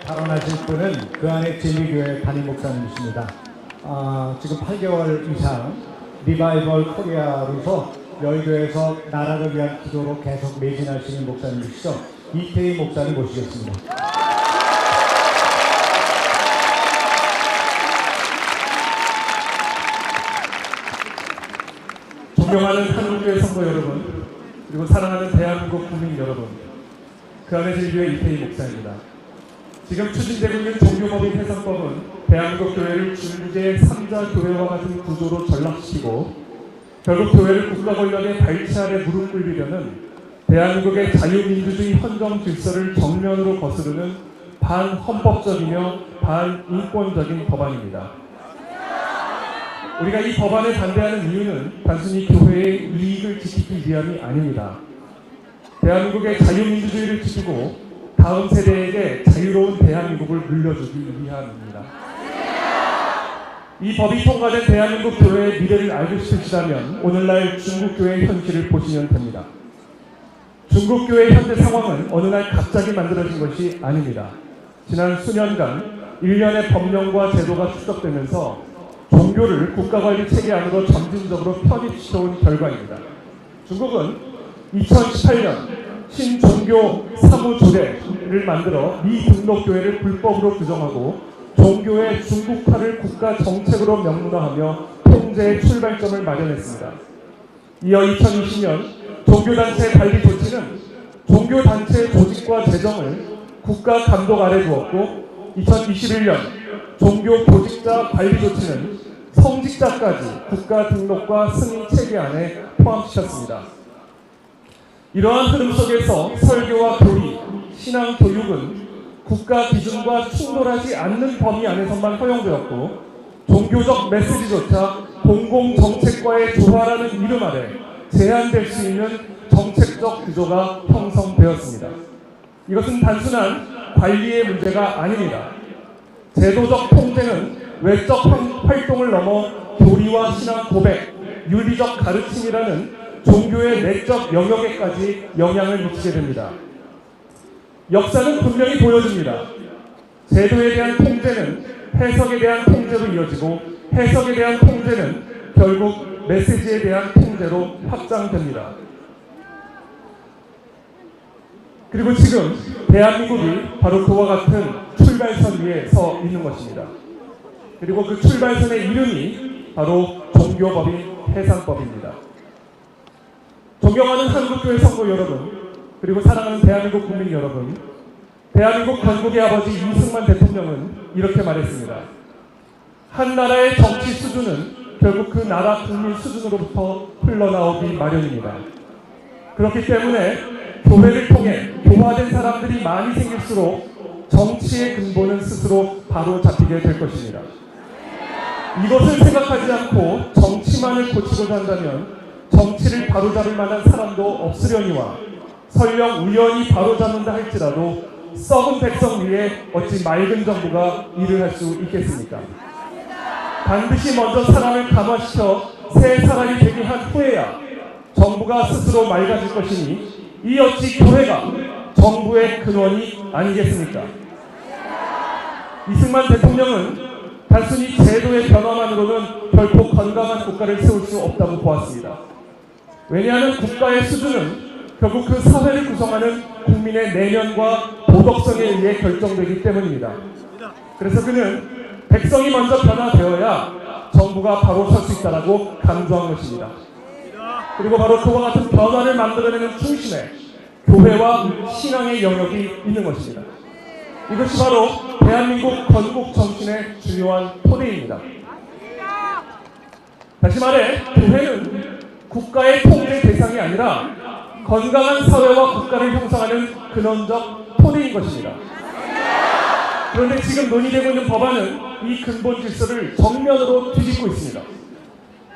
발언하실 분은 그 안에 진리교회 담임 목사님이십니다. 지금 8개월 이상 리바이벌 코리아로서 여의도에서 나라를 위한 기도로 계속 매진하시는 목사님이시죠. 이태희 목사님 모시겠습니다. 존경하는 한국교회 성도 여러분, 그리고 사랑하는 대한민국 국민 여러분, 그 안에 진리교회 이태희 목사입니다. 지금 추진되고 있는 종교법인 해산법은 대한민국 교회를 중재 3자 교회와 같은 구조로 전락시키고 결국 교회를 국가 권력의 발치 아래 무릎 꿇리려는 대한민국의 자유민주주의 헌정 질서를 정면으로 거스르는 반헌법적이며 반인권적인 법안입니다. 우리가 이 법안에 반대하는 이유는 단순히 교회의 이익을 지키기 위함이 아닙니다. 대한민국의 자유민주주의를 지키고 다음 세대에게 자유로운 대한민국을 물려주기 위함입니다. 이 법이 통과된 대한민국 교회의 미래를 알고 싶으시다면 오늘날 중국교회의 현실을 보시면 됩니다. 중국교회의 현재 상황은 어느 날 갑자기 만들어진 것이 아닙니다. 지난 수년간 일련의 법령과 제도가 축적되면서 종교를 국가관리 체계 안으로 점진적으로 편입시켜온 결과입니다. 중국은 2018년 신종교 사무조례를 만들어 미등록교회를 불법으로 규정하고 종교의 중국화를 국가 정책으로 명문화하며 통제의 출발점을 마련했습니다. 이어 2020년 종교단체 관리 조치는 종교단체의 조직과 재정을 국가 감독 아래 두었고 2021년 종교 보직자 관리 조치는 성직자까지 국가 등록과 승인 체계 안에 포함시켰습니다. 이러한 흐름 속에서 설교와 교리, 신앙 교육은 국가 기준과 충돌하지 않는 범위 안에서만 허용되었고 종교적 메시지조차 공공정책과의 조화라는 이름 아래 제한될 수 있는 정책적 구조가 형성되었습니다. 이것은 단순한 관리의 문제가 아닙니다. 제도적 통제는 외적 활동을 넘어 교리와 신앙 고백, 윤리적 가르침이라는 종교의 내적 영역에까지 영향을 미치게 됩니다. 역사는 분명히 보여줍니다. 제도에 대한 통제는 해석에 대한 통제로 이어지고 해석에 대한 통제는 결국 메시지에 대한 통제로 확장됩니다. 그리고 지금 대한민국이 바로 그와 같은 출발선 위에 서 있는 것입니다. 그리고 그 출발선의 이름이 바로 종교법인 해산법입니다. 존경하는 한국교회 성도 여러분, 그리고 사랑하는 대한민국 국민 여러분, 대한민국 건국의 아버지 이승만 대통령은 이렇게 말했습니다. 한 나라의 정치 수준은 결국 그 나라 국민 수준으로부터 흘러나오기 마련입니다. 그렇기 때문에 교회를 통해 교화된 사람들이 많이 생길수록 정치의 근본은 스스로 바로 잡히게 될 것입니다. 이것을 생각하지 않고 정치만을 고치고자 한다면 정치를 바로잡을 만한 사람도 없으려니와 설령 우연히 바로잡는다 할지라도 썩은 백성 위에 어찌 맑은 정부가 일을 할 수 있겠습니까? 반드시 먼저 사람을 감화시켜 새 사람이 되게 한 후에야 정부가 스스로 맑아질 것이니 이 어찌 교회가 정부의 근원이 아니겠습니까? 이승만 대통령은 단순히 제도의 변화만으로는 결코 건강한 국가를 세울 수 없다고 보았습니다. 왜냐하면 국가의 수준은 결국 그 사회를 구성하는 국민의 내면과 도덕성에 의해 결정되기 때문입니다. 그래서 그는 백성이 먼저 변화되어야 정부가 바로 설 수 있다고 강조한 것입니다. 그리고 바로 그와 같은 변화를 만들어내는 중심에 교회와 신앙의 영역이 있는 것입니다. 이것이 바로 대한민국 건국 정신의 중요한 토대입니다. 다시 말해 교회는 국가의 통제 대상이 아니라 건강한 사회와 국가를 형성하는 근원적 토대인 것입니다. 그런데 지금 논의되고 있는 법안은 이 근본 질서를 정면으로 뒤집고 있습니다.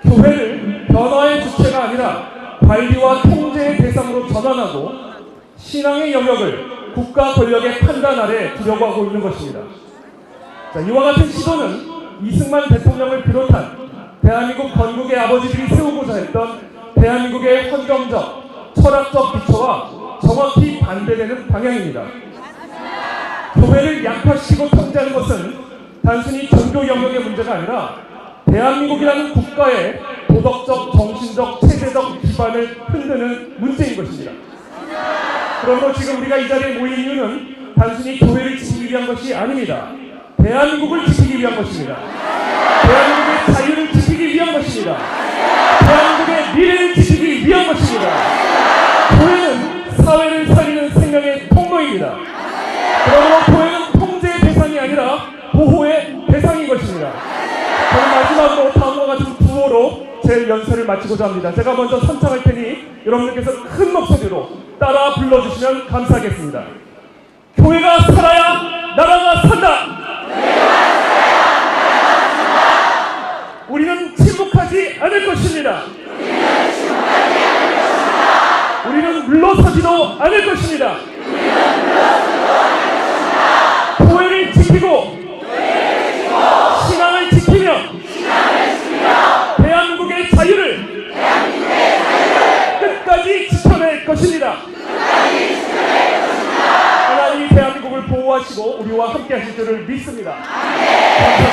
교회를 변화의 주체가 아니라 관리와 통제의 대상으로 전환하고 신앙의 영역을 국가 권력의 판단 아래 두려고 하고 있는 것입니다. 자, 이와 같은 시도는 이승만 대통령을 비롯한 대한민국 건국의 아버지들이 세우고자 했던 대한민국의 헌정적, 철학적 기초와 정확히 반대되는 방향입니다. 교회를 약화시키고 통제하는 것은 단순히 종교 영역의 문제가 아니라 대한민국이라는 국가의 도덕적, 정신적, 체제적 기반을 흔드는 문제인 것입니다. 그러므로 지금 우리가 이 자리에 모인 이유는 단순히 교회를 지키기 위한 것이 아닙니다. 대한민국을 지키기 위한 것입니다. 대한민국의 자유를 지키기 위한 것입니다. 대한민국의 미래를 지키기 위한 것입니다. 교회는 사회를 살리는 생명의 통로입니다. 그러므로 교회는 통제의 대상이 아니라 보호의 대상인 것입니다. 저는 마지막으로 다음과 같은 구호로 제 연설을 마치고자 합니다. 제가 먼저 선창할 테니 여러분들께서 큰 목소리로 따라 불러주시면 감사하겠습니다. 교회가 살아야 나라가 산다. 우리는 침묵하지 않을 것입니다. 우리는 물러서지도 않을 것입니다. 교회를 지키고 신앙을 지키며 대한민국의 자유를 끝까지 지켜낼 것입니다. 하나님이 대한민국을 보호하시고 우리와 함께 하실 줄을 믿습니다. 감사합니다.